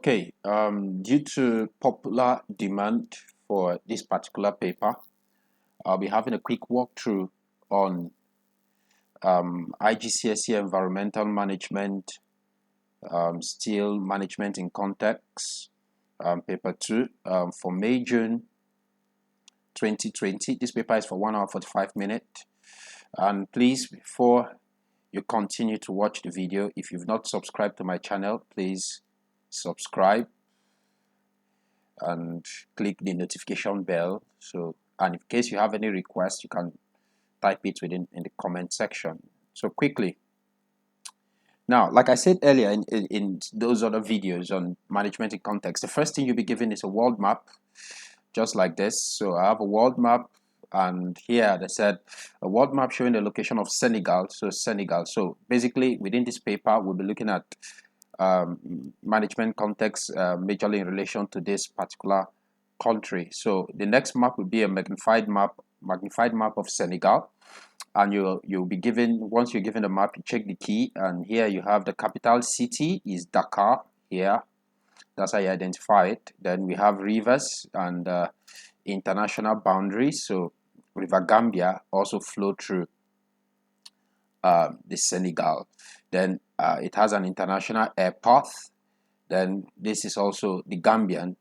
Okay, due to popular demand for this particular paper, I'll be having a quick walkthrough on IGCSE Environmental Management, Steel Management in Context, paper 2 for May, June 2020. This paper is for 1 hour 45 minutes. And please, before you continue to watch the video, if you've not subscribed to my channel, please subscribe and click the notification bell. And in case you have any requests, you can type it within in the comment section. So quickly, now, like I said earlier in those other videos on management in context, the first thing you'll be given is a world map, just like this. So I have a world map, and here they said a world map showing the location of Senegal. So Senegal. So basically, within this paper, we'll be looking at management context majorly in relation to this particular country. So the next map will be a magnified map of Senegal, and you'll be given, once you're given the map, you check the key, and here you have the capital city is Dakar. Here, that's how you identify it. Then we have rivers and international boundaries. So River Gambia also flow through the Senegal. Then it has an international airport. Then this is also the Gambian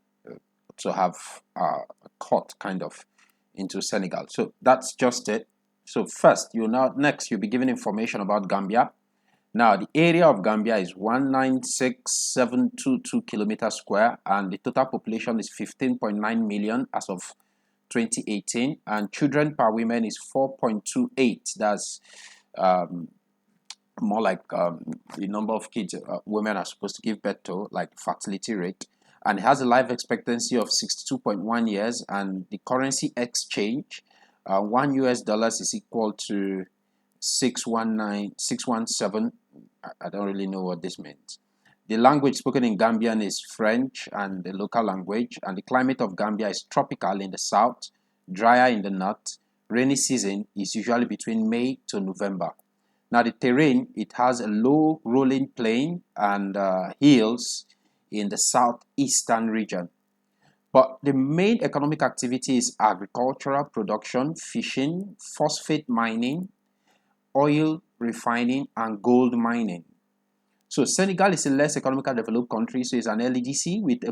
to have a cut kind of into Senegal. So that's just it. So first, next you'll be given information about Gambia. Now the area of Gambia is 196,722 kilometers square, and the total population is 15.9 million as of 2018, and children per woman is 4.28. That's more like the number of kids women are supposed to give birth to, like fertility rate. And it has a life expectancy of 62.1 years, and the currency exchange, $1 is equal to 617. I don't really know what this means. The language spoken in Gambian is French, and the local language. And the climate of Gambia is tropical in the south, drier in the north. Rainy season is usually between May to November. Now the terrain, it has a low rolling plain and hills in the southeastern region. But the main economic activity is agricultural production, fishing, phosphate mining, oil refining, and gold mining. So Senegal is a less economically developed country, so it's an LEDC with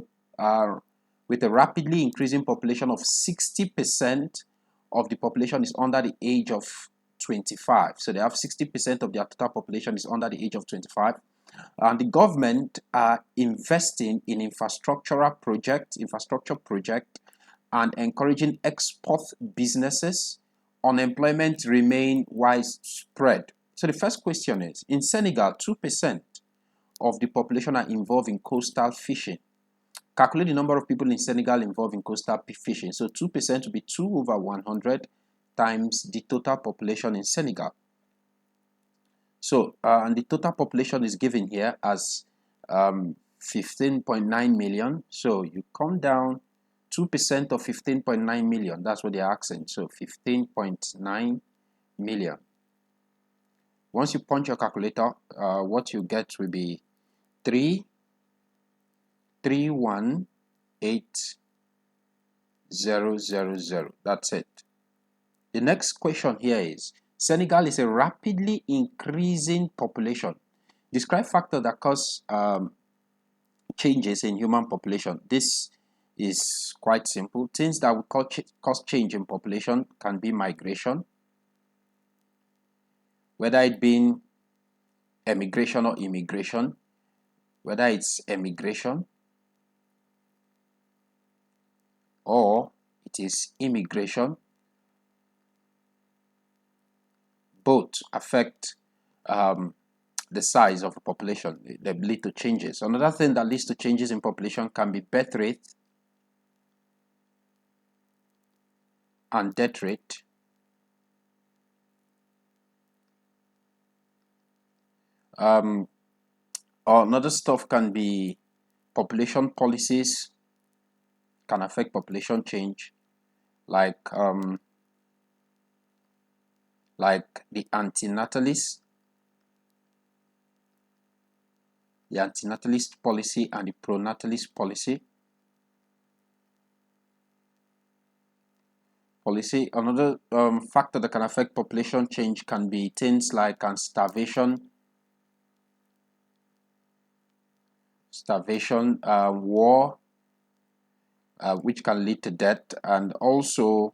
a rapidly increasing population of 60% of the population is under the age of 25. So they have 60% of their total population is under the age of 25. And the government are investing in infrastructure project and encouraging export businesses. Unemployment remain widespread. So the first question is, in Senegal, 2% of the population are involved in coastal fishing. Calculate the number of people in Senegal involved in coastal fishing. So 2% will be 2 over 100 times the total population in Senegal. So, and the total population is given here as 15.9 million. So you come down 2% of 15.9 million. That's what they're asking. So 15.9 million. Once you punch your calculator, what you get will be 3,318,000. That's it. The next question here is, Senegal is a rapidly increasing population. Describe factors that cause changes in human population. This is quite simple. Things that would cause change in population can be migration, whether it be emigration or immigration, whether it's emigration or it is immigration. Both affect the size of a population. They lead to changes. Another thing that leads to changes in population can be birth rate and death rate. Another stuff can be population policies can affect population change, like the antenatalist the antinatalist policy and the pronatalist policy. Another factor that can affect population change can be things like starvation, war, which can lead to death, and also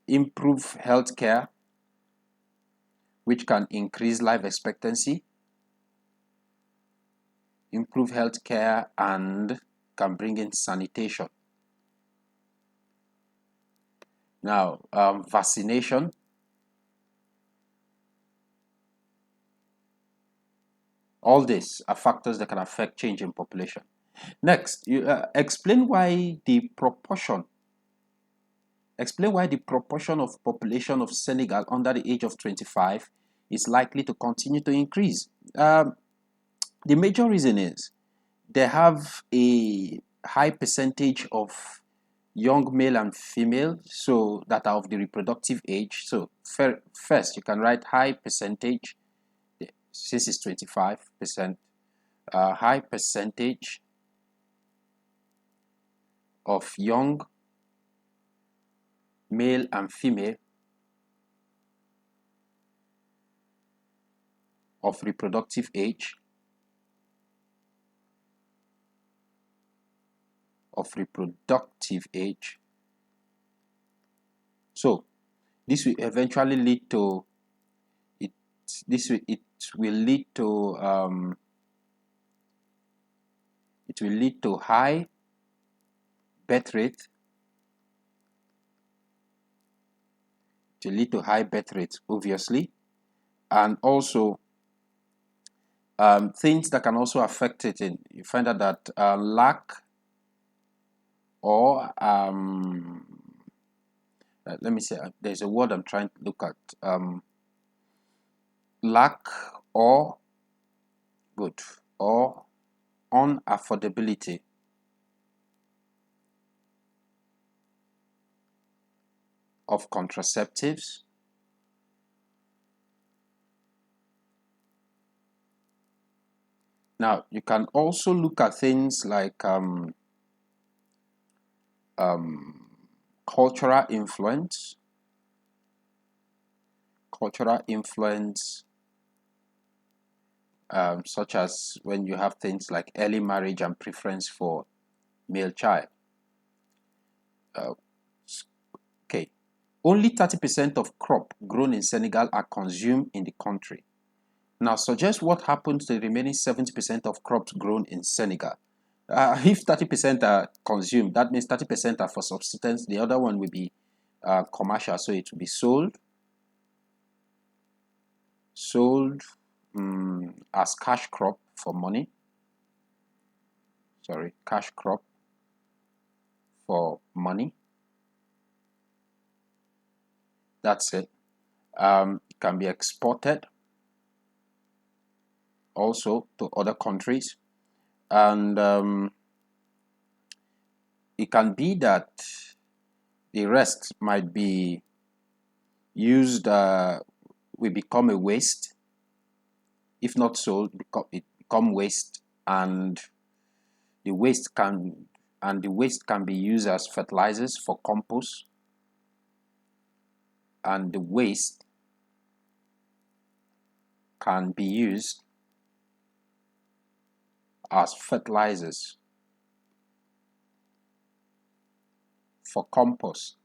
improve healthcare, which can increase life expectancy, improve healthcare, and can bring in sanitation. Now, vaccination. All these are factors that can affect change in population. Next, you explain why the proportion of population of Senegal under the age of 25 is likely to continue to increase. The major reason is they have a high percentage of young male and female, so that are of the reproductive age. So first, you can write high percentage, since it's 25%, high percentage of young male and female of reproductive age, So this will eventually lead to it will lead to high birth rate. It will lead to high birth rate, obviously, and also things that can also affect it. You find out that lack or let me say, there's a word I'm trying to look at. Lack or unaffordability of contraceptives, now you can also look at things like cultural influence, such as when you have things like early marriage and preference for male child. Okay, only 30% of crop grown in Senegal are consumed in the country. Now suggest what happens to the remaining 70% of crops grown in Senegal. If 30% are consumed, that means 30% are for subsistence. The other one will be commercial, so it will be sold as cash crop for money. Cash crop for money. That's it. It can be exported also to other countries, and it can be that the rest might be used, will become a waste. If not sold, it become waste, and the waste can be used as fertilizers for compost, and the waste can be used as fertilizers for compost.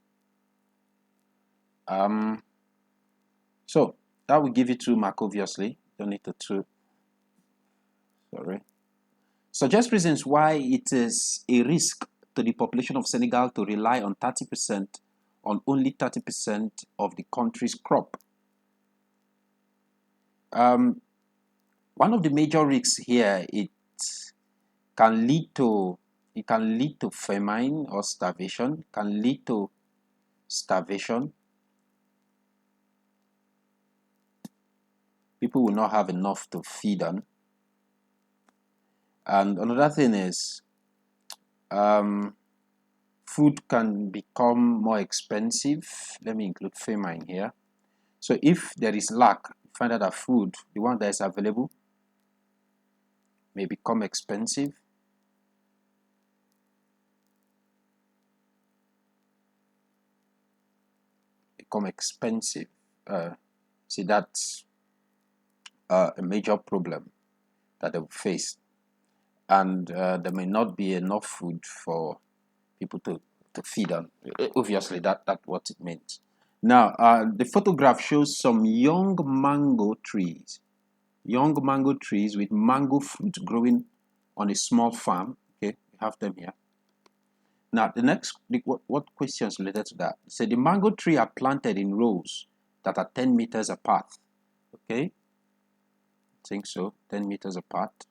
So that will give you 2 marks, obviously. Don't need the 2. Suggest reasons why it is a risk to the population of Senegal to rely on only 30% of the country's crop. One of the major risks here, it can lead to famine or starvation. People will not have enough to feed on. And another thing is, food can become more expensive. Let me include famine here. So if there is lack, find out that food, the one that is available, may become expensive. See, that's a major problem that they will face, and there may not be enough food for people to feed on. Obviously, that's what it means. Now, the photograph shows some young mango trees with mango fruit growing on a small farm. Okay, we have them here. Now, what questions related to that? So the mango tree are planted in rows that are 10 meters apart. Okay, I think so, 10 meters apart.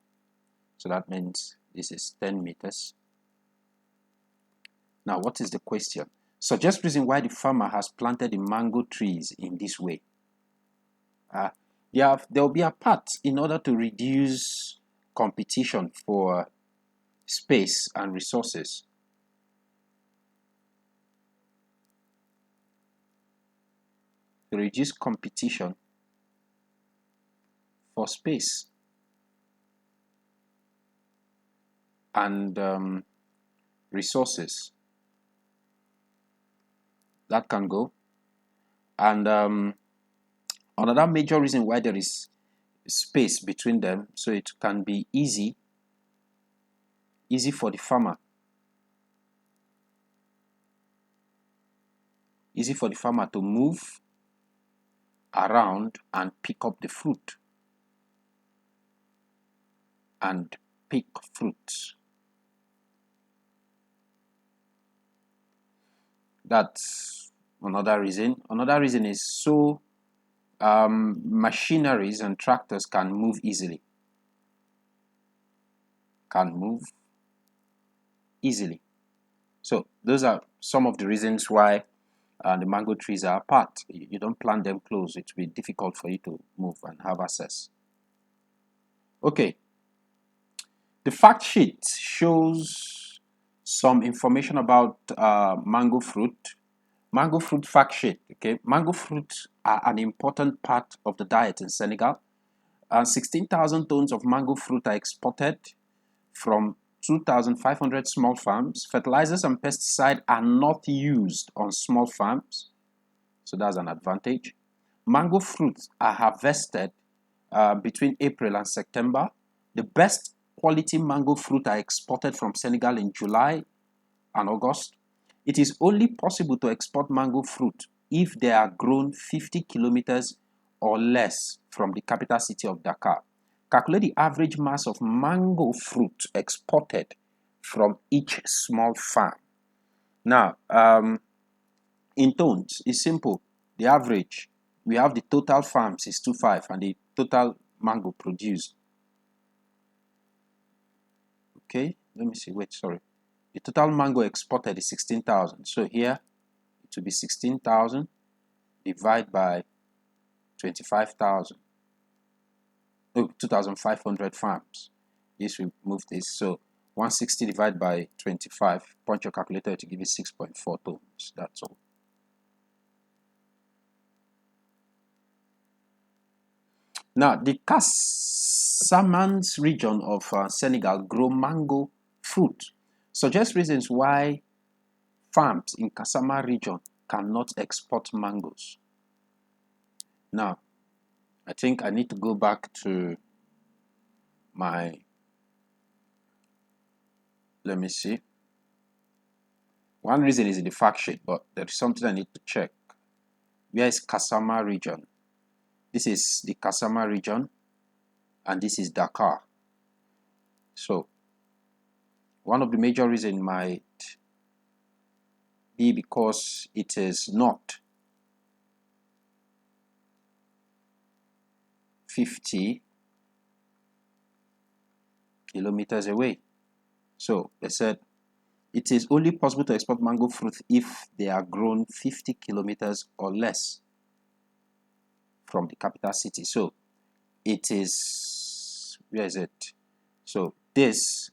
So that means this is 10 meters. Now, what is the question? Suggest reason why the farmer has planted the mango trees in this way. There will be a part in order to reduce competition for space and resources. To reduce competition for space and resources. That can go. And another major reason why there is space between them, so it can be easy for the farmer. Easy for the farmer to move around and pick up the fruit. And pick fruits. That's another reason. Another reason is so machineries and tractors can move easily. So those are some of the reasons why the mango trees are apart. You don't plant them close. It will be difficult for you to move and have access. Okay. The fact sheet shows some information about mango fruit. Mango fruit fact sheet. Okay, mango fruits are an important part of the diet in Senegal. 16,000 tons of mango fruit are exported from 2,500 small farms. Fertilizers and pesticides are not used on small farms, so that's an advantage. Mango fruits are harvested between April and September. The best quality mango fruit are exported from Senegal in July and August. It is only possible to export mango fruit if they are grown 50 kilometers or less from the capital city of Dakar. Calculate the average mass of mango fruit exported from each small farm. Now, in tons, it's simple. The average, we have the total farms is 25 and the total mango produced. Okay, let me see. Wait, sorry. The total mango exported is 16,000. So here it will be 16,000 divided by 25,000. Oh, 2,500 farms. This will move this. So 160 divided by 25. Punch your calculator to give you 6.4 tons. That's all. Now, the Casamance region of Senegal grow mango fruit. Suggest reasons why farms in Casamance region cannot export mangoes. Now, I think I need to go back to my, let me see. One reason is in the fact sheet, but there is something I need to check. Where is Casamance region? This is the Casamance region, and this is Dakar. So, one of the major reasons might be because it is not 50 kilometers away. So, they said it is only possible to export mango fruit if they are grown 50 kilometers or less from the capital city. So it is, where is it? So this,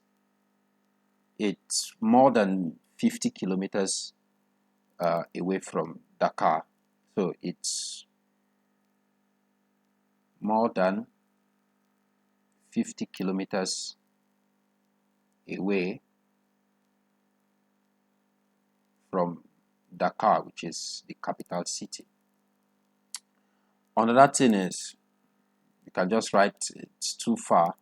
it's more than 50 kilometers away from Dakar. So it's more than 50 kilometers away from Dakar, which is the capital city. Another thing is, you can just write it's too far.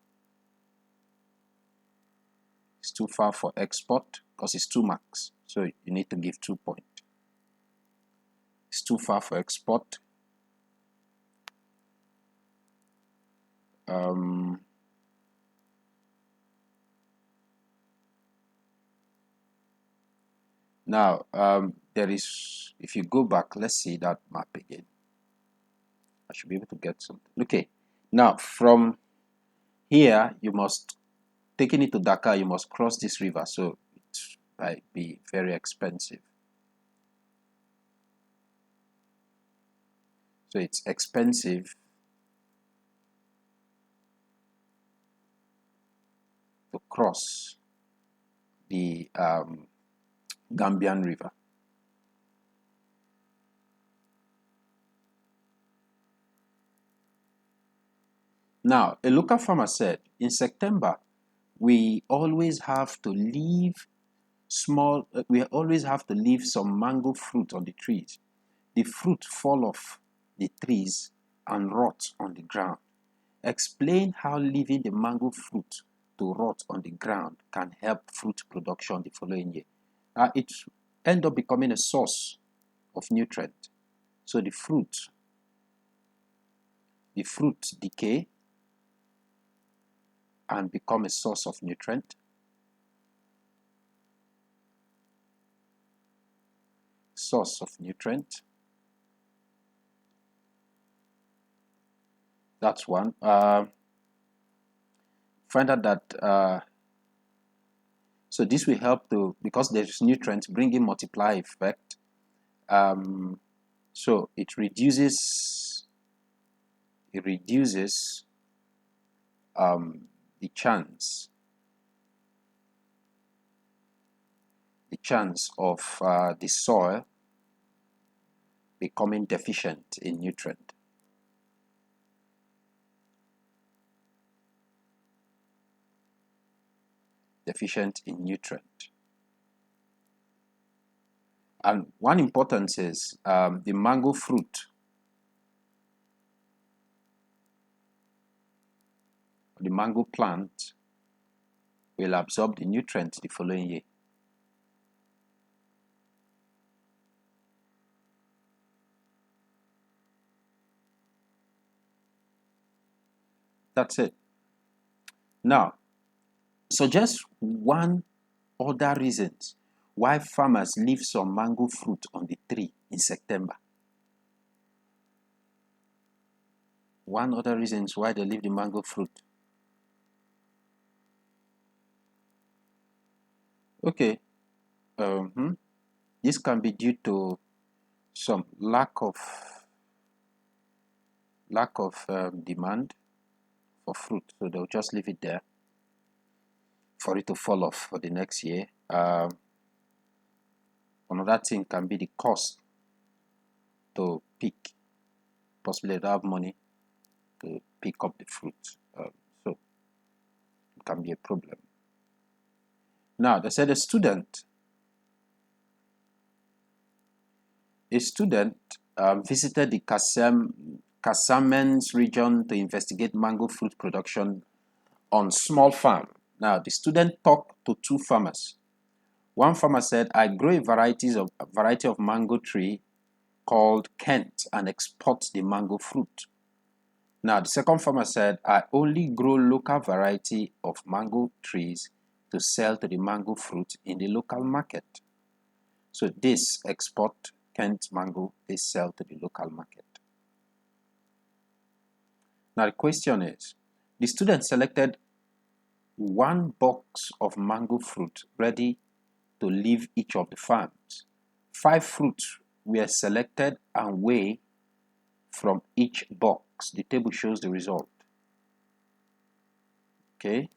It's too far for export because it's 2 marks. So you need to give 2 points. It's too far for export. Now, there is, if you go back, let's see that map again. I should be able to get something. Okay, now from here, you must, taking it to Dakar, you must cross this river, so it might be very expensive. So it's expensive to cross the Gambian River. Now, a local farmer said, in September, we always have to leave some mango fruit on the trees. The fruit fall off the trees and rot on the ground. Explain how leaving the mango fruit to rot on the ground can help fruit production the following year. It ends up becoming a source of nutrient. So the fruit decay and become a source of nutrient. That's one. Find out that so this will help to, because there's nutrients, bring in multiply effect. So it reduces the chance of the soil becoming deficient in nutrient. And one importance is the mango fruit, the mango plant, will absorb the nutrients the following year. That's it. Now, suggest one other reasons why farmers leave some mango fruit on the tree in September. One other reasons why they leave the mango fruit. Okay. This can be due to some lack of demand for fruit, so they'll just leave it there for it to fall off for the next year. Another thing can be the cost to pick. Possibly they don't have money to pick up the fruit, so it can be a problem. Now, they said a student visited the Casamance region to investigate mango fruit production on small farm. Now, the student talked to 2 farmers. One farmer said, I grow a variety of mango tree called Kent and export the mango fruit. Now, the second farmer said, I only grow local variety of mango trees to sell to the mango fruit in the local market. So this export Kent mango, they sell to the local market. Now the question is, the student selected 1 box of mango fruit ready to leave each of the farms. 5 fruits were selected and weighed from each box. The table shows the result. Okay.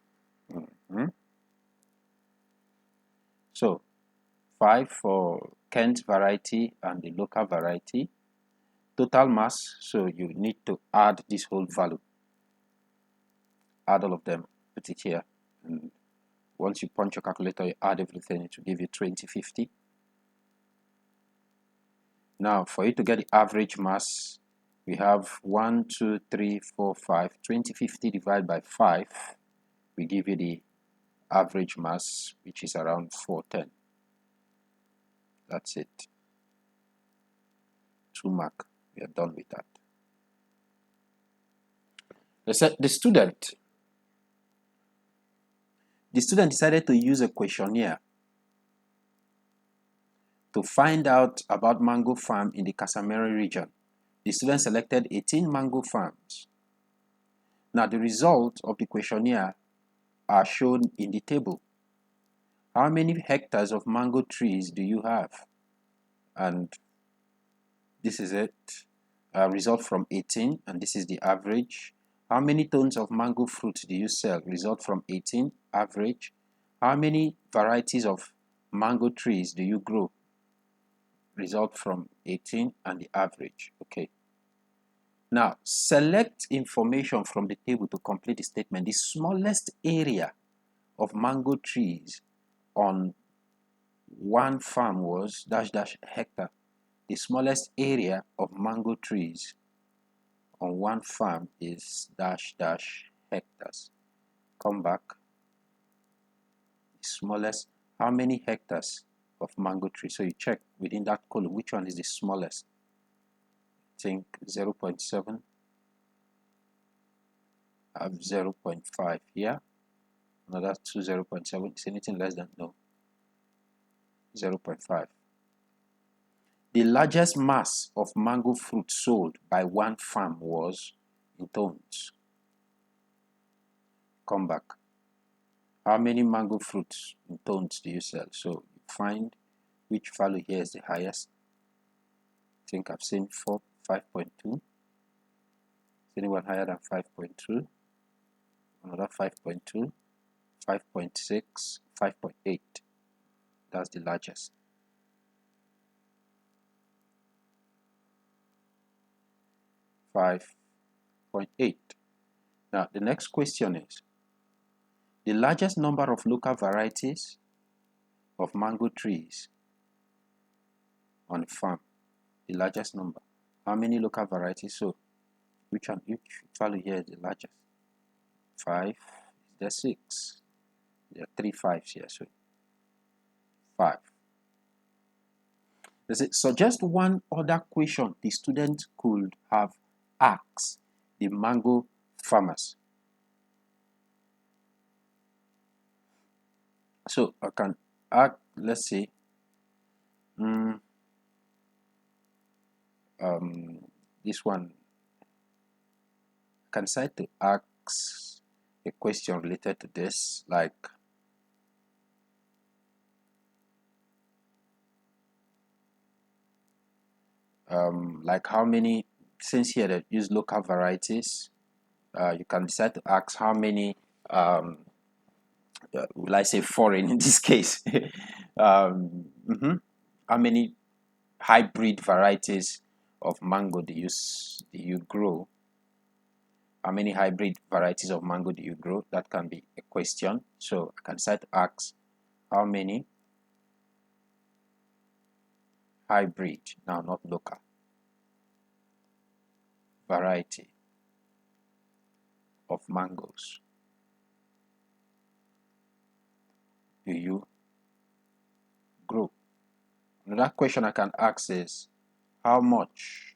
So 5 for Kent variety and the local variety. Total mass, so you need to add this whole value. Add all of them, put it here, and Once you punch your calculator, you add everything, it will give you 2050. Now, for you to get the average mass, we have 1, 2, 3, 4, 5. 2050 divided by 5 will give you the average mass, which is around 410. That's it. 2 mark. We are done with that. The student decided to use a questionnaire to find out about mango farm in the Casamere region. The student selected 18 mango farms. Now, the results of the questionnaire are shown in the table. How many hectares of mango trees do you have? And this is it. Result from 18, and this is the average. How many tons of mango fruit do you sell? Result from 18, average. How many varieties of mango trees do you grow? Result from 18 and the average. Okay. Now, select information from the table to complete the statement. The smallest area of mango trees on one farm was dash dash hectare. The smallest area of mango trees on one farm is dash dash hectares. Come back. The smallest, how many hectares of mango trees? So you check within that column which one is the smallest. I think 0.7. I have 0.5 here. Another 2, 0.7. Is anything less than? No. 0.5. The largest mass of mango fruit sold by one farm was in tons. Come back. How many mango fruits in tons do you sell? So you find which value here is the highest. I think I've seen 5.2. Is anyone higher than 5.2? Another 5.2, 5.6, 5.8. That's the largest. 5.8. Now, the next question is, the largest number of local varieties of mango trees on a farm. The largest number. How many local varieties? So, which value here is the largest? 5. Is there 6? There are 3 5s here, so 5. Does it suggest one other question the student could have asked the mango farmers? So I can ask, let's say, this one. I can decide to ask a question related to this, like how many, since here they use local varieties, you can decide to ask how many, will I say foreign in this case, how many hybrid varieties of mango do you grow? How many hybrid varieties of mango do you grow? That can be a question. So I can decide to ask how many hybrid, now not local, variety of mangoes do you grow? Another question I can ask is how much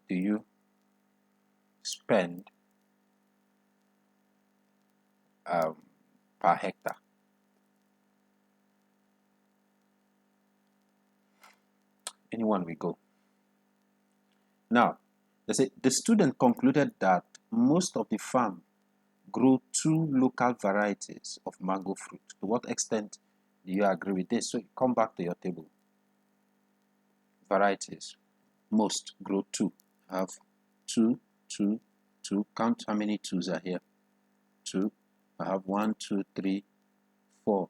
do you spend per hectare? Anyone will go. Now, the student concluded that most of the farm grew 2 local varieties of mango fruit. To what extent do you agree with this? So you come back to your table. Varieties. Most grow 2. I have 2, 2, 2. Count how many 2s are here. 2. I have 1, 2, 3, 4.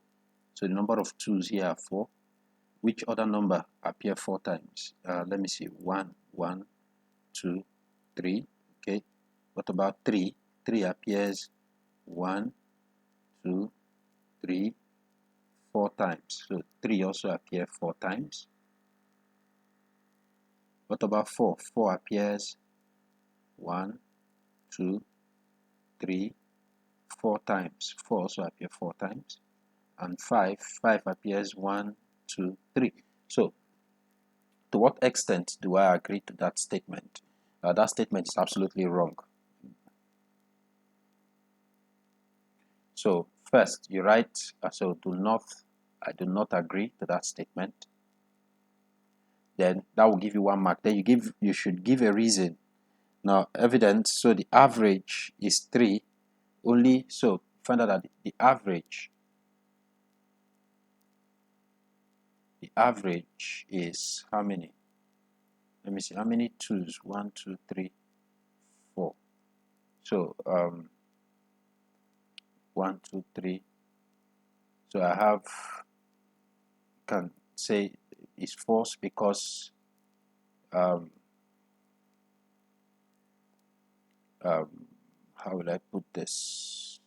So the number of 2s here are 4. Which other number appear 4 times? Let me see. 1, 1, 2, 3. Okay, what about 3? 3 appears 1, 2, 3, 4 times. So 3 also appears 4 times. What about 4? 4 appears 1, 2, 3, 4 times. 4 also appears 4 times. And 5 appears 1, 2, 3. So to what extent do I agree to that statement? That statement is absolutely wrong. So first you write, I do not agree to that statement. Then that will give you 1 mark. Then you should give a reason. Now evidence, so the average is 3 only. So find out that the average is how many? Let me see, how many 2's? 1, 2, 3, 4. So 1, 2, 3. So I have, can say it's false because how will I put this?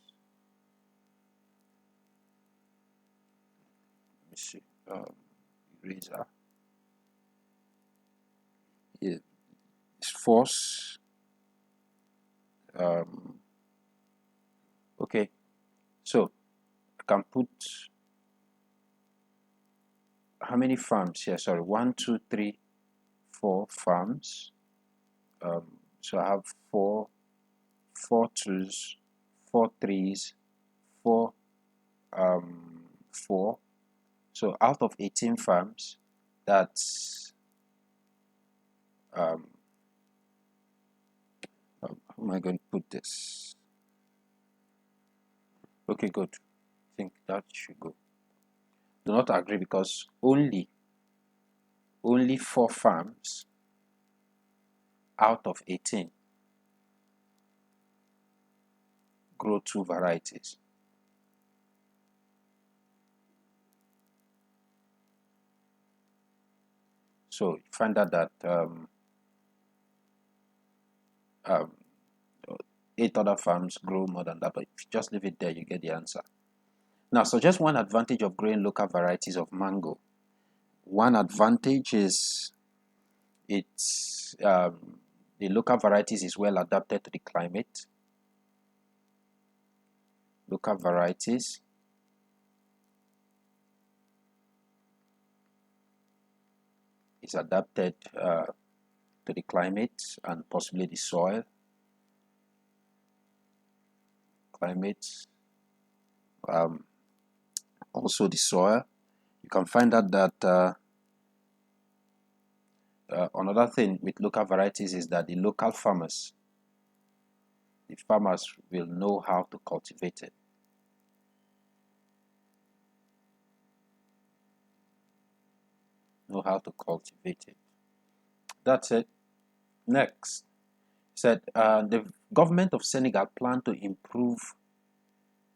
Let me see. Eraser. Yeah, it's false. Okay, so I can put how many farms here? Sorry, 1, 2, 3, 4 farms. So I have 4 2's, 4 3's, 4 4. So out of 18 farms, that's how am I going to put this? Okay, good. I think that should go. Do not agree because only 4 farms out of 18 grow 2 varieties. So you find out that 8 other farms grow more than that, but if you just leave it there, you get the answer. Now, suggest one advantage of growing local varieties of mango. One advantage is it's the local varieties is well adapted to the climate. Local varieties is adapted to the climate and possibly the soil. Also the soil. You can find out that another thing with local varieties is that the local farmers will know how to cultivate it. That's it. Next, said the government of Senegal plan to improve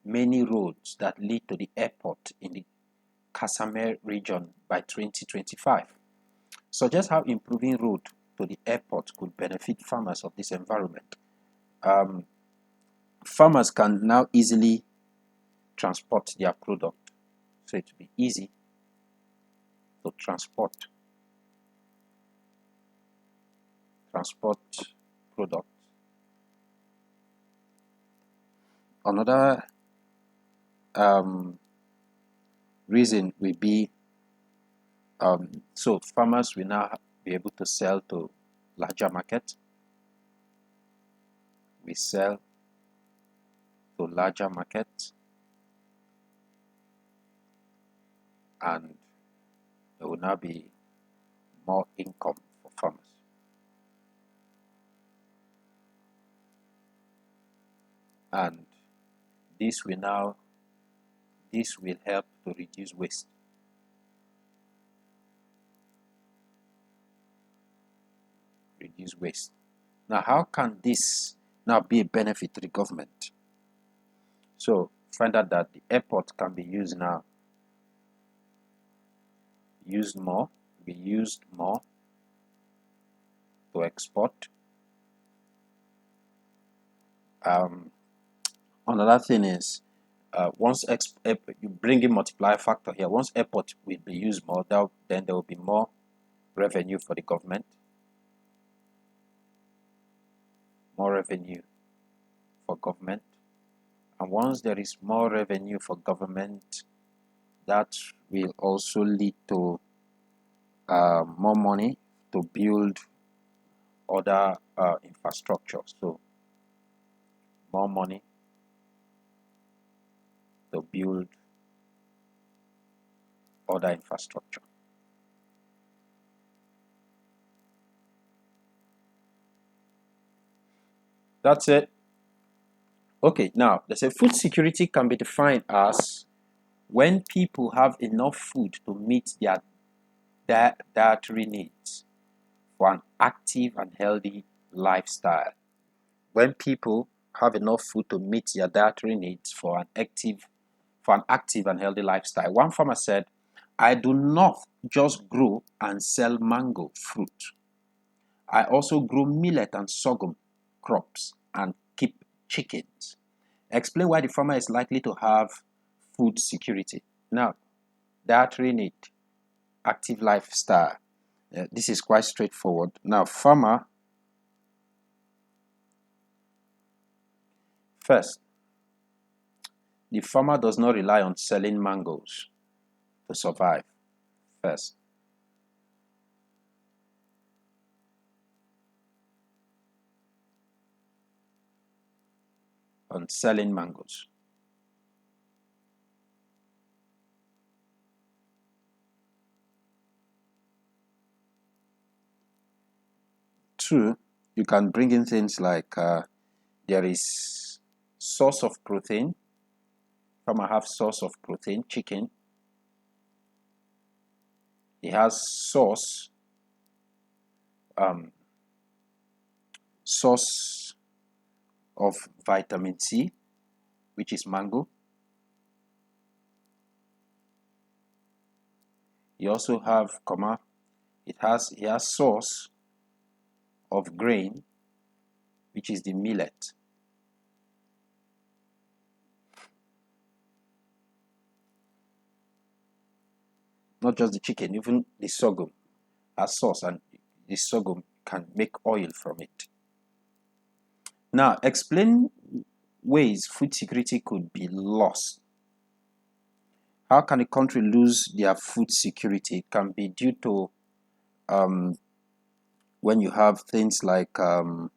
many roads that lead to the airport in the Casamere region by 2025. Suggest how improving road to the airport could benefit farmers of this environment. Farmers can now easily transport their product, so it will be easy to transport products. Another reason will be so farmers will now be able to sell to larger markets. We sell to larger markets, and there will now be more income for farmers. And this will help to reduce waste. Now, how can this now be a benefit to the government? So find out that the airport can be used more to export. Another thing is, once you bring in multiplier factor here, once airport will be used more, then there will be more revenue for the government. More revenue for government. And once there is more revenue for government, that will also lead to more money to build other infrastructure. So more money to build other infrastructure. That's it. Okay, now they say food security can be defined as when people have enough food to meet their dietary needs for an active and healthy lifestyle. When people have enough food to meet their dietary needs for an active and healthy lifestyle. One farmer said, I do not just grow and sell mango fruit. I also grow millet and sorghum crops and keep chickens. Explain why the farmer is likely to have food security. Now, dietary need, active lifestyle. This is quite straightforward. Now, first, the farmer does not rely on selling mangoes to survive. First, on selling mangoes. Two, you can bring in things like there is source of protein. Farmer have source of protein, chicken. He has source of vitamin C, which is mango. He also have he has source of grain, which is the millet. Not just the chicken, even the sorghum has source, and the sorghum can make oil from it. Now, explain ways food security could be lost. How can a country lose their food security? It can be due to when you have things like food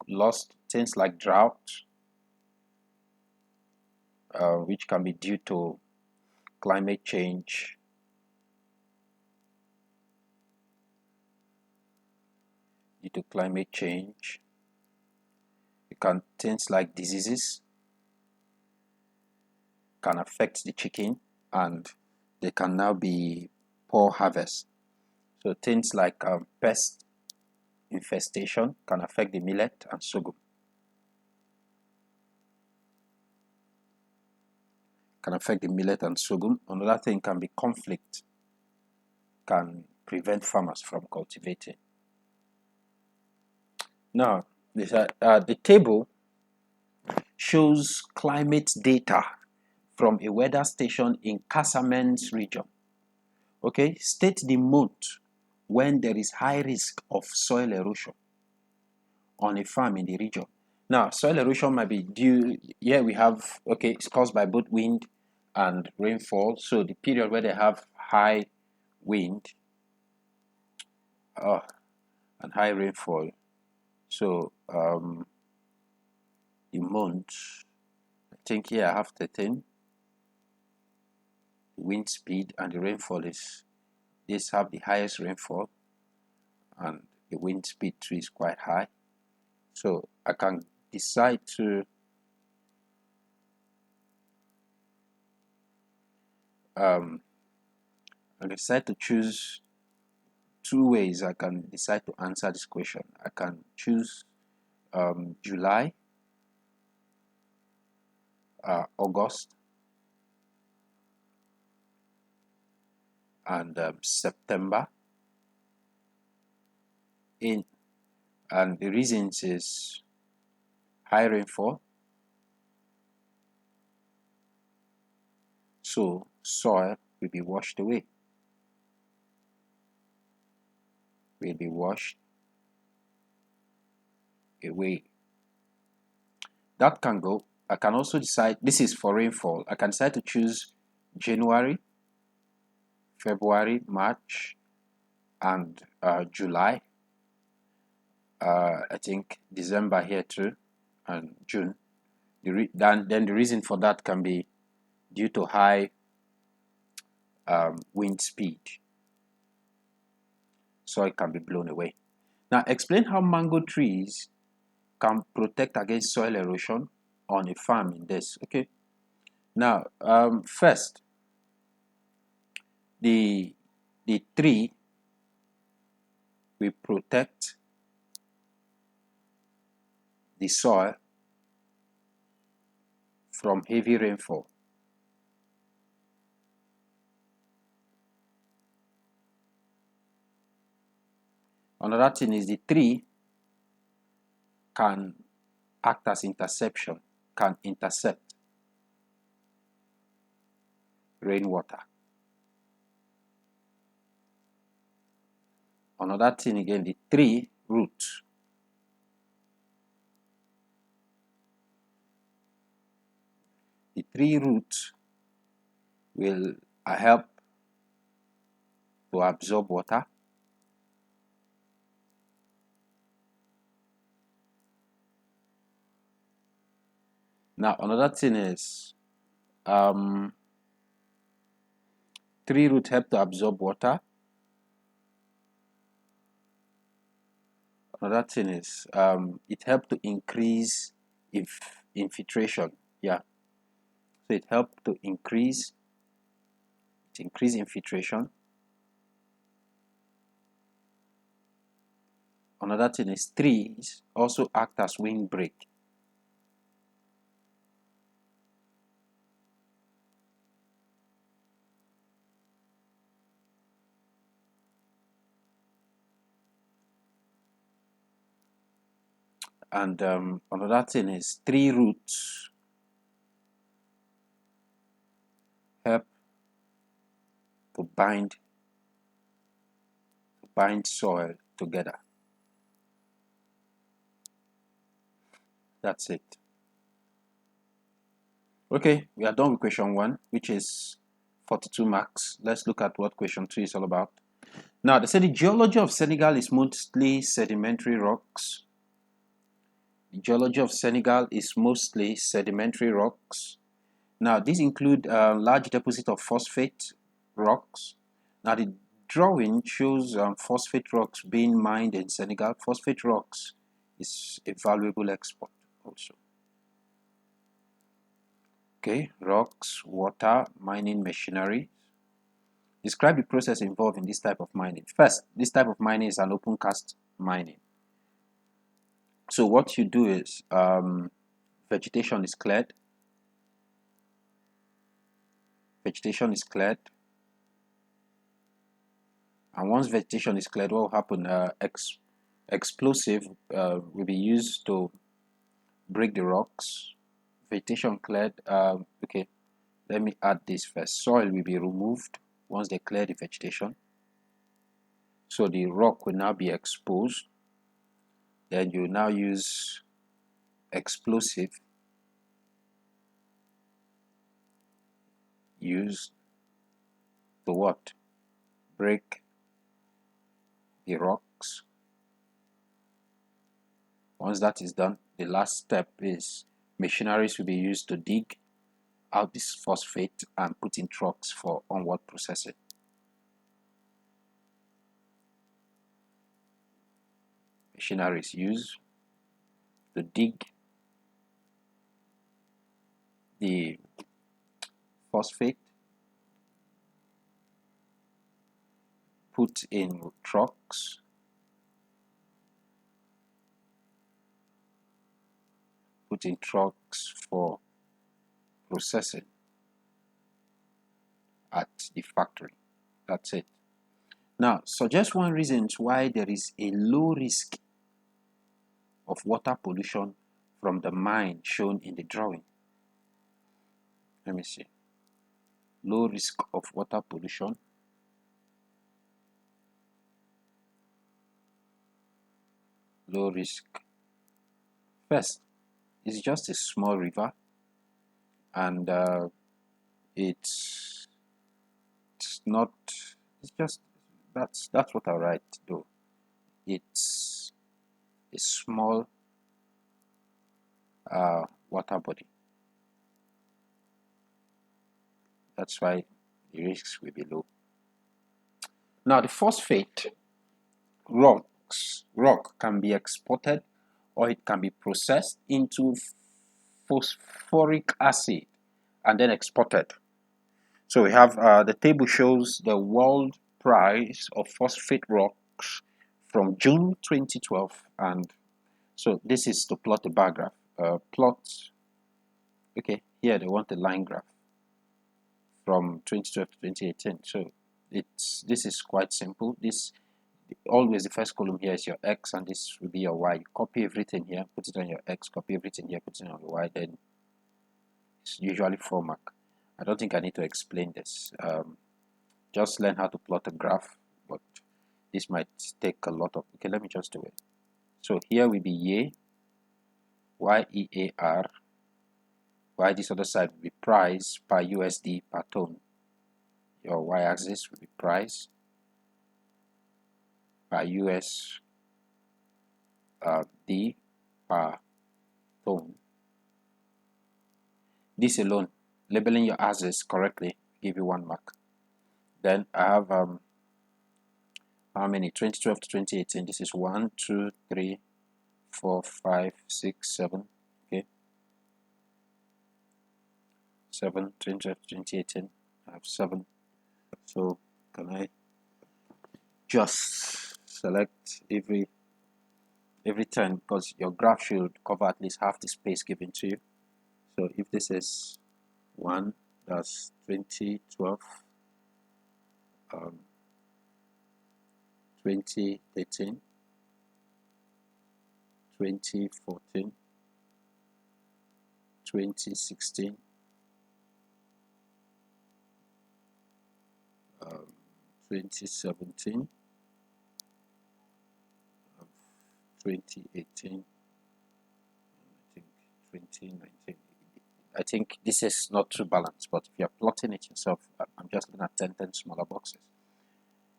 lost, things like drought, which can be due to climate change. Due to climate change, things like diseases can affect the chicken, and they can now be poor harvest. So things like pest infestation can affect the millet and sorghum. Another thing can be conflict, can prevent farmers from cultivating. Now, the table shows climate data from a weather station in Casamance region. Okay, state the month when there is high risk of soil erosion on a farm in the region. Now, soil erosion might be due, here we have, it's caused by both wind and rainfall. So the period where they have high wind and high rainfall, so the month, I think here I have 13, the wind speed and the rainfall these have the highest rainfall, and the wind speed too is quite high. So I can decide to choose two ways. I can decide to answer this question. I can choose July, August, and September. in, and the reasons is high rainfall, so soil will be washed away, That can go. I can also decide, this is for rainfall, I can decide to choose January, February, March, and July. I think December here too, and June. Then the reason for that can be due to high wind speed. Soil can be blown away. Now explain how mango trees can protect against soil erosion on a farm in this. Okay. Now first, the tree will protect the soil from heavy rainfall. Another thing is the tree can act as interception, can intercept rainwater. Another thing again, the tree root will help to absorb water. Now another thing is tree root help to absorb water. Another thing is it helps to increase infiltration. Yeah, so it helps to increase infiltration. Another thing is trees also act as windbreak. And another thing is tree roots help to bind soil together. That's it. Okay, we are done with question 1, which is 42 marks. Let's look at what question 2 is all about. Now, they say the geology of Senegal is mostly sedimentary rocks. The geology of Senegal is mostly sedimentary rocks. Now, these include large deposit of phosphate rocks. Now, the drawing shows phosphate rocks being mined in Senegal. Phosphate rocks is a valuable export also. Okay, rocks, water, mining machinery. Describe the process involved in this type of mining. First, this type of mining is an open cast mining. So what you do is vegetation is cleared. And once vegetation is cleared, what will happen? Explosive will be used to break the rocks. Vegetation cleared. Okay, let me add this first. Soil will be removed once they clear the vegetation. So the rock will now be exposed. Then you now use explosive. Used to what? Break the rocks. Once that is done, the last step is machineries will be used to dig out this phosphate and put in trucks for onward processing. Machineries used to dig the phosphate, put in trucks, for processing at the factory. That's it. Now, suggest one reason why there is a low risk of water pollution from the mine shown in the drawing. Let me see. Low risk of water pollution. Low risk. First, it's just a small river, and it's not. It's just that's what I write though. It's a small water body. That's why the risks will be low. Now, the phosphate rock can be exported, or it can be processed into phosphoric acid and then exported. So we have the table shows the world price of phosphate rocks from June 2012, and so this is to plot the bar graph. Okay, here they want a line graph from 2012 to 2018. So this is quite simple. This always the first column here is your x, and this will be your y. You copy everything here, put it on your x, copy everything here, put it on your y, then it's usually 4 mark. I don't think I need to explain this. Just learn how to plot a graph, but this might take a lot of. Okay, let me just do it. So here will be Y, YEAR. Y this other side will be price per USD per ton. Your y-axis will be price per USD per ton. This alone, labeling your axis correctly, give you 1 mark. Then I have how many? 2012 to 2018. This is 1, 2, 3, 4, 5, 6, 7. Okay, 7. 2012 to 2018. I have 7. So can I just select every 10, because your graph should cover at least half the space given to you. So if this is 1, that's 2012, 2013, 2014, 2016, 2017, 2018, I think 2019. I think this is not too balanced, but if you're plotting it yourself, I'm just looking at 10 smaller boxes.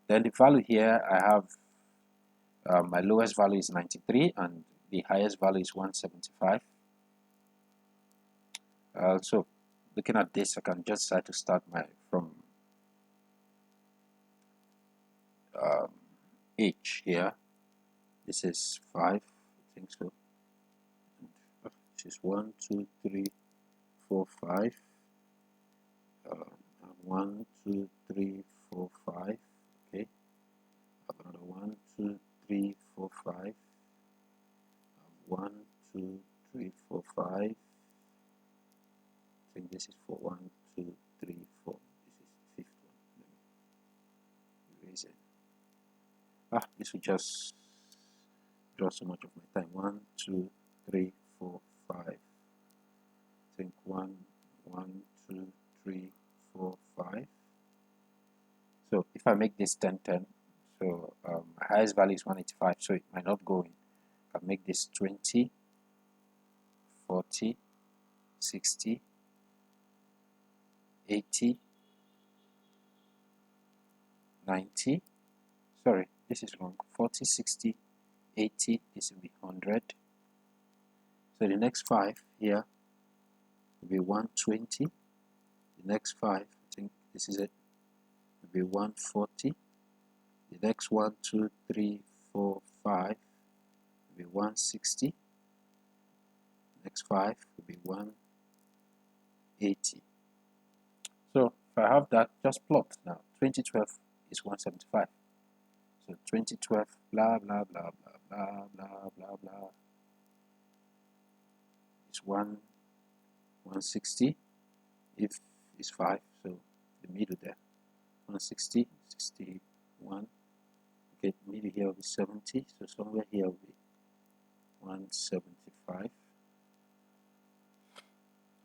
Then the value here, I have my lowest value is 93 and the highest value is 175. So looking at this, I can just try to start from H here. This is 5, I think so. This is 1, 2, 3, 4, 5. 1, 2, 3, 4, 5. Okay. Another 1, 2, 3, 4, 5. 1, 2, 3, 4, 5. I think this is for 1, 2, 3, 4. This is the 5th one. Let me erase it. This will just draw so much of my time. 1, 2, 3, 4, 5. I think 1, 2, 3, 4, 5. So if I make this 10, 10, so my highest value is 185, so it might not go in. I can make this 20, 40, 60, 80, 90. Sorry, this is wrong. 40, 60, 80. This will be 100. So the next 5 here will be 120. The next 5, I think this is it, will be 140. The next 1, 2, 3, 4, 5 will be 160. Next 5 will be 180. So if I have that, just plot now. 2012 is 175. So 2012, blah blah blah blah blah blah blah blah. It's 160. If it's 5, so the middle there. 160, 61, Okay, maybe here will be 70, so somewhere here will be 175,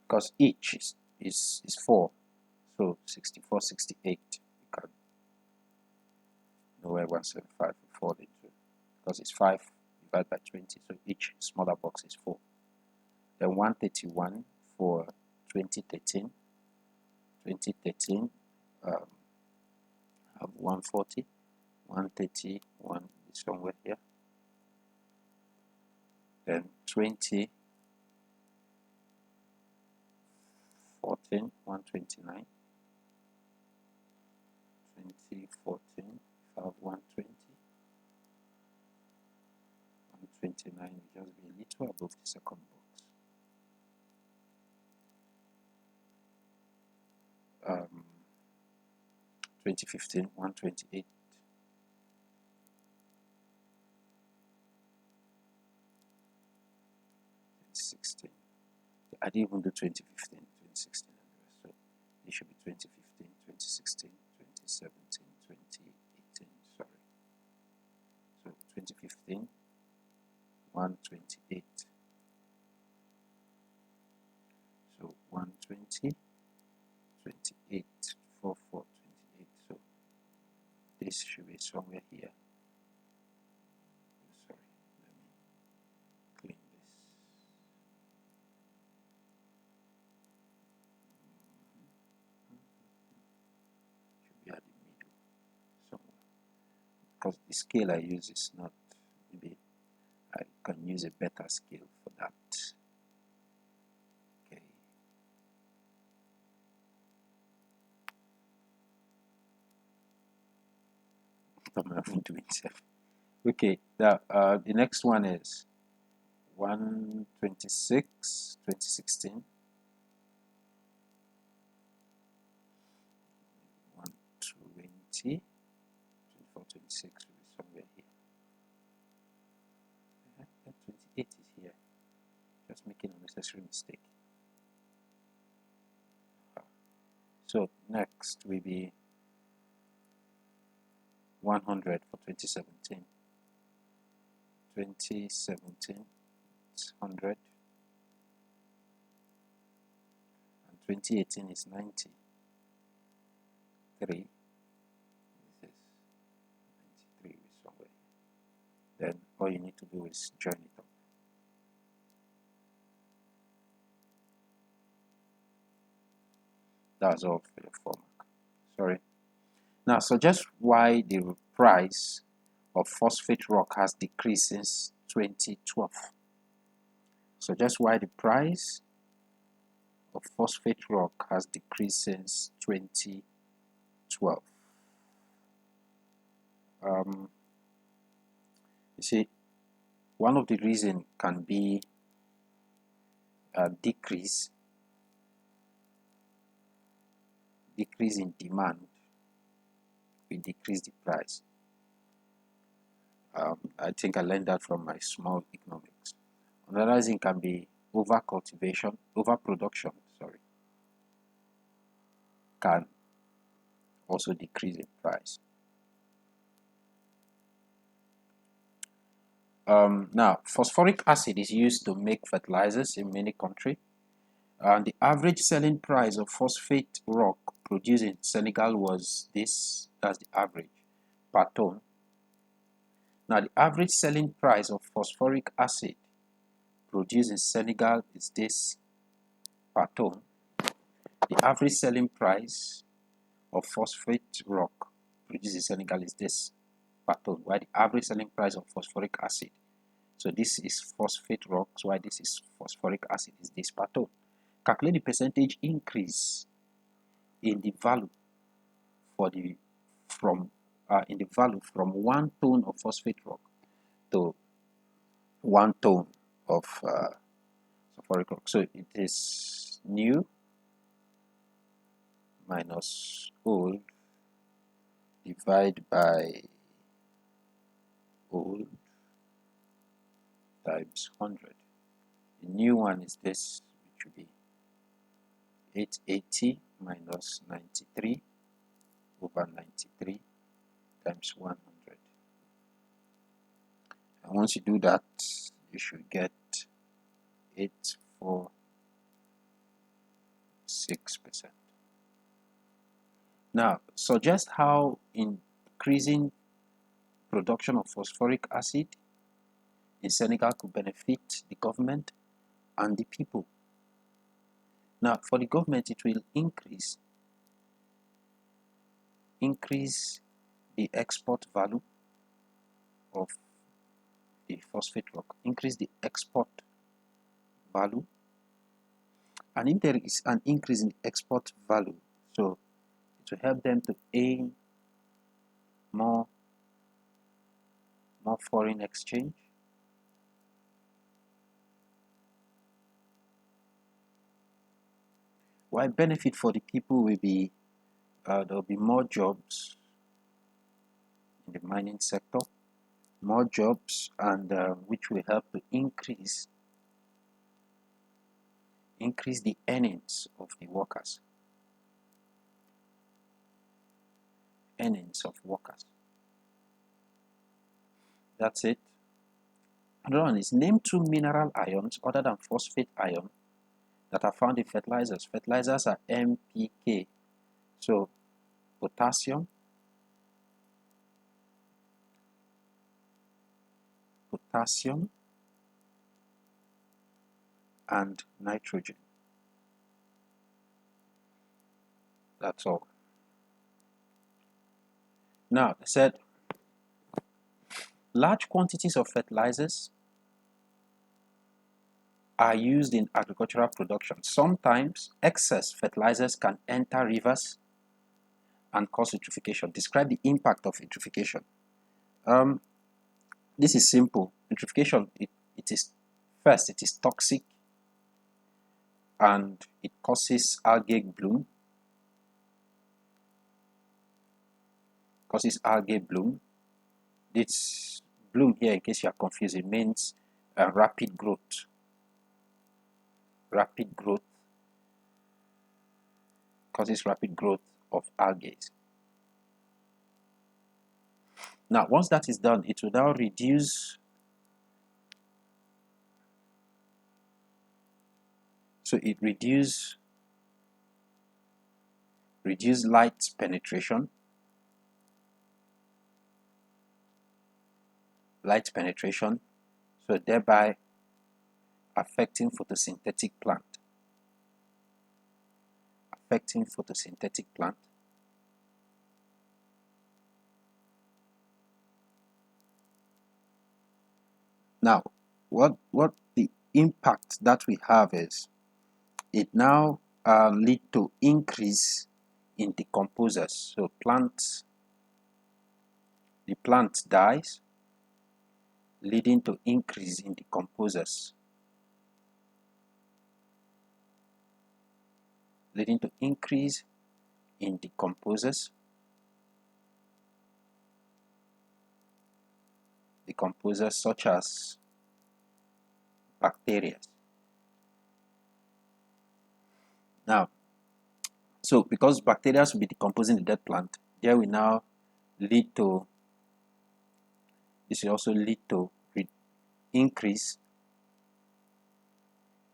because each is 4, so 64, 68. You can know where 175 will fall into, because it's 5 divided by 20, so each smaller box is 4. Then 131 for 2013. 2013 have 140, 131 is somewhere here. Then 2014, 129. 2014 have 120. 129 will just be a little above the second box. 2015, 128. 2016. I didn't even do 2015, 2016 and the rest. So it should be 2015, 2016, 2017, 2018. Sorry. So 2015, 128. So 120, 28, 44, 28. So this should be somewhere here. Sorry, let me clean this. Should be at the middle somewhere, because the scale I use is not, maybe I can use a better scale for that. Okay. I'm having to itself. Okay, now the next one is 126, 2016. 120, 24, 26 will be somewhere here. 28 is here. Just making a necessary mistake. So next will be 100 for 2017. 2017 is 100. And 2018 is 90. 3. This is 93 is somewhere. Then all you need to do is join it up. That's all for your format. Sorry. Now suggest why the price of phosphate rock has decreased since 2012. Suggest why the price of phosphate rock has decreased since 2012. You see, one of the reasons can be a decrease in demand will decrease the price. I think I learned that from my small economics. Another reason can be overproduction, can also decrease in price. Now, phosphoric acid is used to make fertilizers in many countries. The average selling price of phosphate rock produced in Senegal was this, that's the average, per ton. Now, the average selling price of phosphoric acid produced in Senegal is this, per ton. The average selling price of phosphate rock produced in Senegal is this, per ton, while the average selling price of phosphoric acid, so this is phosphate rock, so why this is phosphoric acid, is this per ton. Calculate the percentage increase in the value from 1 ton of phosphate rock to 1 ton of phosphoric rock. So it is new minus old divided by old times 100. The new one is this, which will be 880 minus 93 over 93 times 100. And once you do that, you should get 846%. Now, suggest how increasing production of phosphoric acid in Senegal could benefit the government and the people. Now, for the government, it will increase the export value of the phosphate rock, increase the export value. And if there is an increase in export value, so it will help them to aim more foreign exchange. While benefit for the people will be there will be more jobs in the mining sector, more jobs, and which will help to increase the earnings of the workers. That's it. Another one is name 2 mineral ions other than phosphate ion that are found in fertilizers. Fertilizers are NPK. So potassium, and nitrogen. That's all. Now, they said large quantities of fertilizers are used in agricultural production. Sometimes excess fertilizers can enter rivers and cause vitrification. Describe the impact of vitrification. This is simple. Vitrification, it is toxic and it causes algae bloom. This bloom here, in case you are confused, it means rapid growth. Causes rapid growth of algae. Now, once that is done, it will now reduce. So it reduce light penetration. So thereby affecting photosynthetic plant. Now, what the impact that we have is, it now lead to increase in decomposers. So the plant dies, leading to increase in decomposers. Decomposers such as bacteria. Now, so because bacteria will be decomposing the dead plant, this will also lead to increase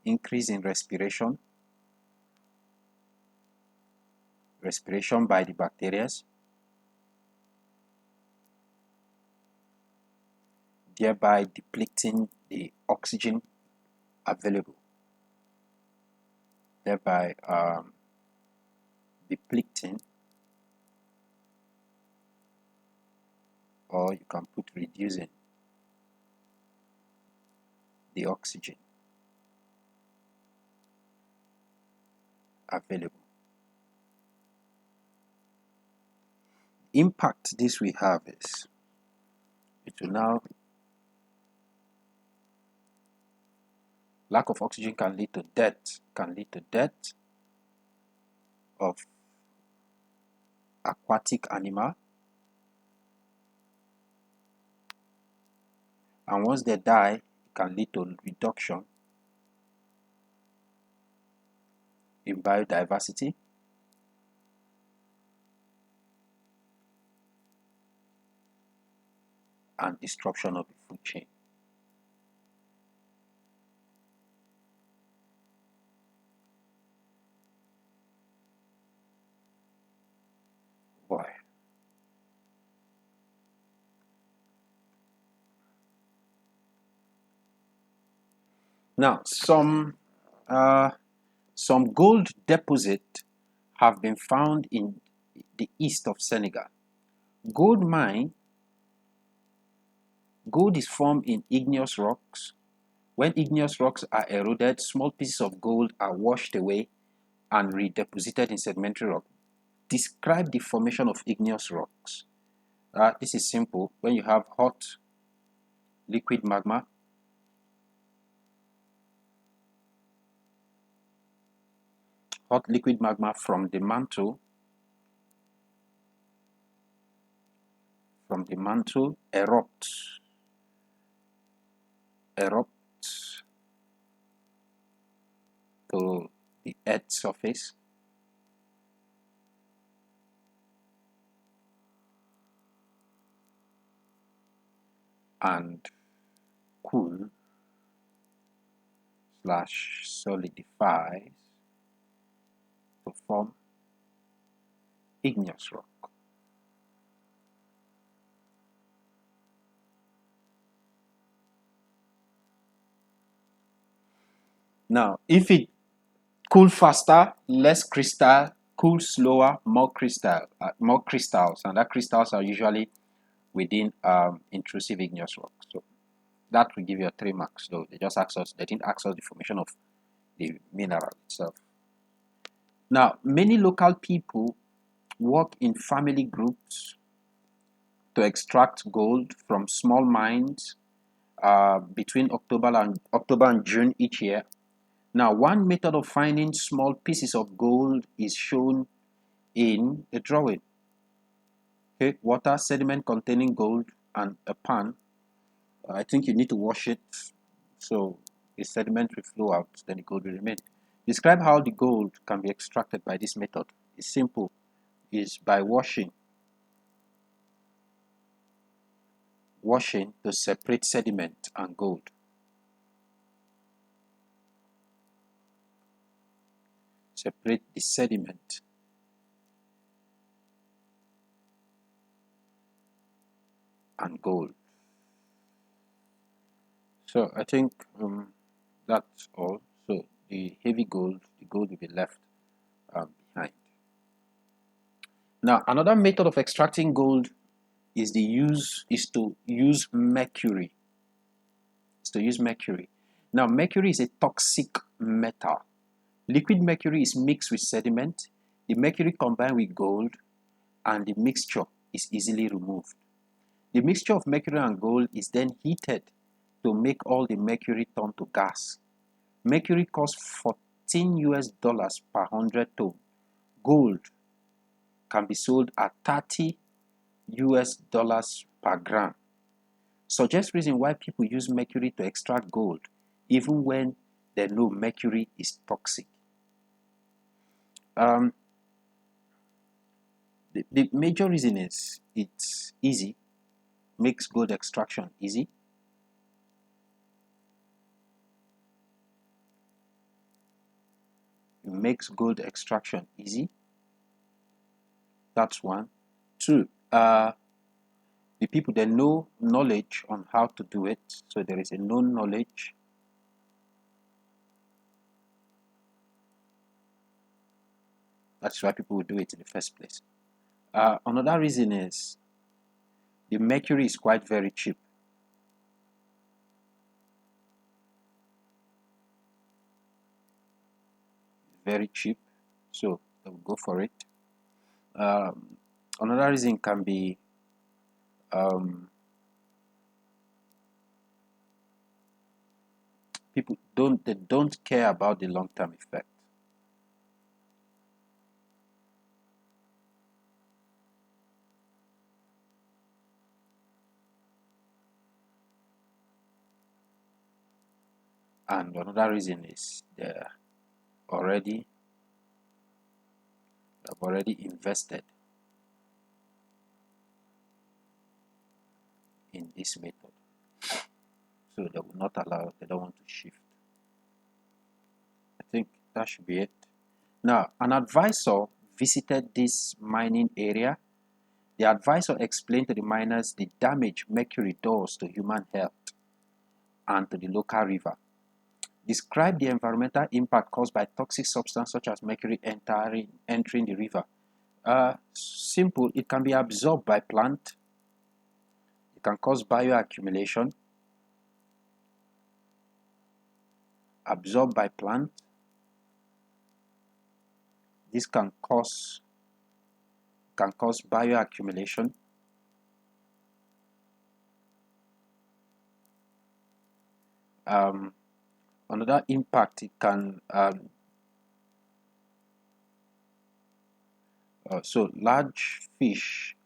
in respiration by the bacteria, thereby depleting the oxygen available, or you can put reducing the oxygen available. Impact this we have is, it will now, lack of oxygen can lead to death of aquatic animal, and once they die, it can lead to reduction in biodiversity, and destruction of the food chain. Now, some gold deposits have been found in the east of Senegal. Gold is formed in igneous rocks. When igneous rocks are eroded, small pieces of gold are washed away and redeposited in sedimentary rock. Describe the formation of igneous rocks. This is simple. When you have hot liquid magma, from the mantle erupts to the earth's surface, and cool / solidifies to form igneous rock. Now, if it cool faster, less crystal, cool slower, more crystals, and that crystals are usually within intrusive igneous rock. So that will give you a 3 marks. So they didn't ask us the formation of the mineral itself. Now, many local people work in family groups to extract gold from small mines between October and June each year. Now, one method of finding small pieces of gold is shown in the drawing. Okay, water, sediment containing gold, and a pan. I think you need to wash it so the sediment will flow out, then the gold will remain. Describe how the gold can be extracted by this method. It's simple. It's by washing to separate sediment and gold. Separate the sediment and gold. So I think that's all. So the gold will be left behind. Now, another method of extracting gold is to use mercury. Now, mercury is a toxic metal. Liquid mercury is mixed with sediment. The mercury combined with gold, and the mixture is easily removed. The mixture of mercury and gold is then heated to make all the mercury turn to gas. Mercury costs $14 per 100 ton. Gold can be sold at $30 per gram. Suggests reason why people use mercury to extract gold, even when they know mercury is toxic. The major reason is it's easy, makes gold extraction easy. It makes gold extraction easy. That's one. Two, the people, they know knowledge on how to do it. So there is a known knowledge. That's why people will do it in the first place. Another reason is the mercury is quite very cheap. Very cheap, so they'll go for it. Another reason can be people don't care about the long-term effect. And another reason is they've already invested in this method, so they will not allow, they don't want to shift. I think that should be it. Now, an advisor visited this mining area. The advisor explained to the miners the damage mercury does to human health and to the local river. Describe the environmental impact caused by toxic substance such as mercury entering the river. Simple, it can be absorbed by plant. It can cause bioaccumulation. Absorbed by plant. This can cause bioaccumulation. Another impact, it can so large fish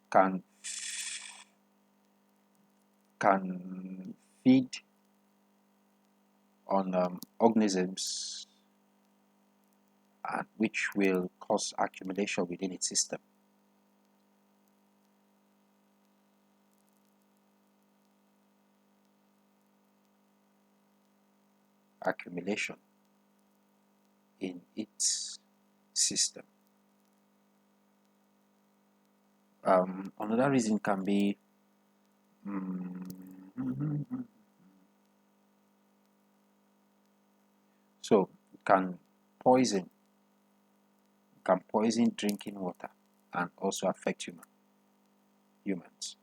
can feed on organisms, which will cause accumulation within its system. Accumulation in its system. Another reason can be so it can poison drinking water and also affect humans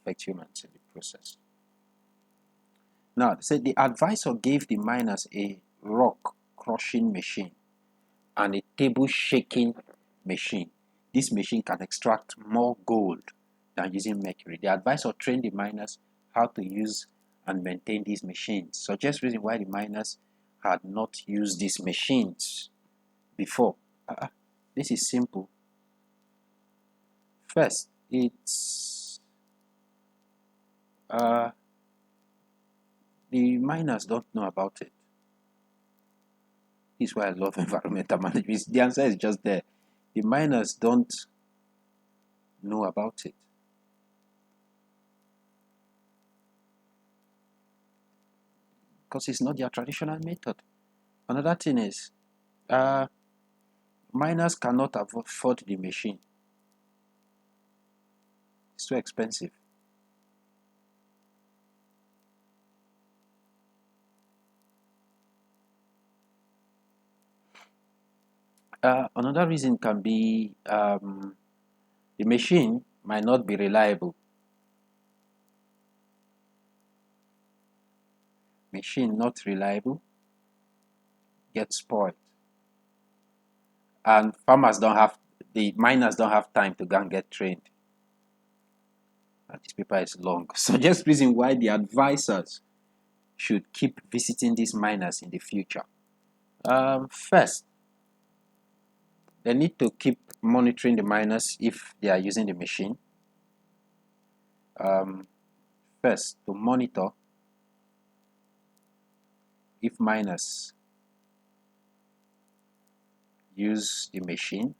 in the process. Now, say the advisor gave the miners a rock crushing machine and a table shaking machine. This machine can extract more gold than using mercury. The advisor trained the miners how to use and maintain these machines. Suggests reason why the miners had not used these machines before. This is simple. First, it's the miners don't know about it. This is why I love environmental management. The answer is just there. The miners don't know about it. Because it's not their traditional method. Another thing is, miners cannot afford the machine. It's too expensive. Another reason can be the machine might not be reliable. Machine not reliable, gets spoiled. And the miners don't have time to go and get trained. And this paper is long. So just reason why the advisors should keep visiting these miners in the future. First, they need to keep monitoring the miners if they are using the machine. First, to monitor if miners use the machine.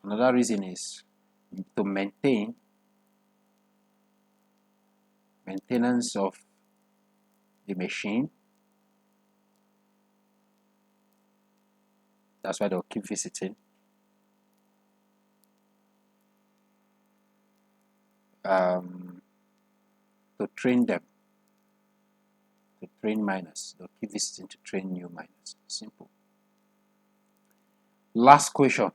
Another reason is to maintain maintenance of the machine. That's why they'll keep visiting. To train them, to train miners. They'll keep visiting to train new miners. Simple. Last question.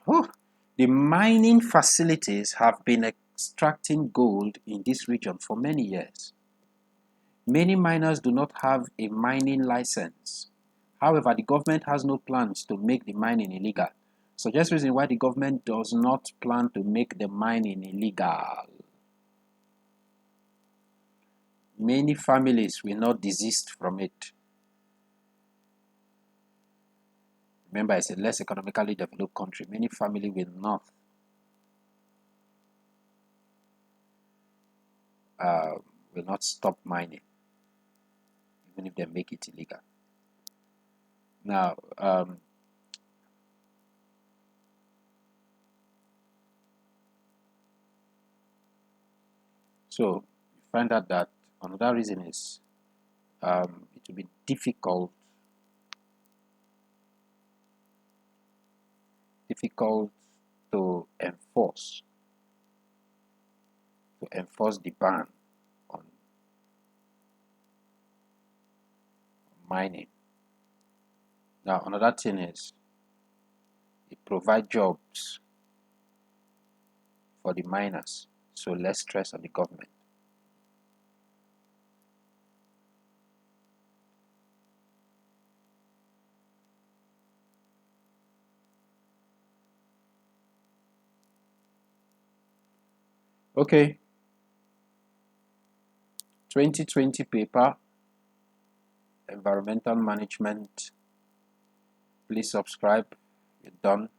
The mining facilities have been extracting gold in this region for many years. Many miners do not have a mining license. However, the government has no plans to make the mining illegal. So just reason why the government does not plan to make the mining illegal. Many families will not desist from it. Remember, it's a less economically developed country. Many families will not stop mining, even if they make it illegal. Now, so you find out that another reason is it will be difficult to enforce to enforce the ban on mining. Now, another thing is it provides jobs for the miners, so less stress on the government. Okay, 2020 paper, environmental management. Please subscribe. You're done.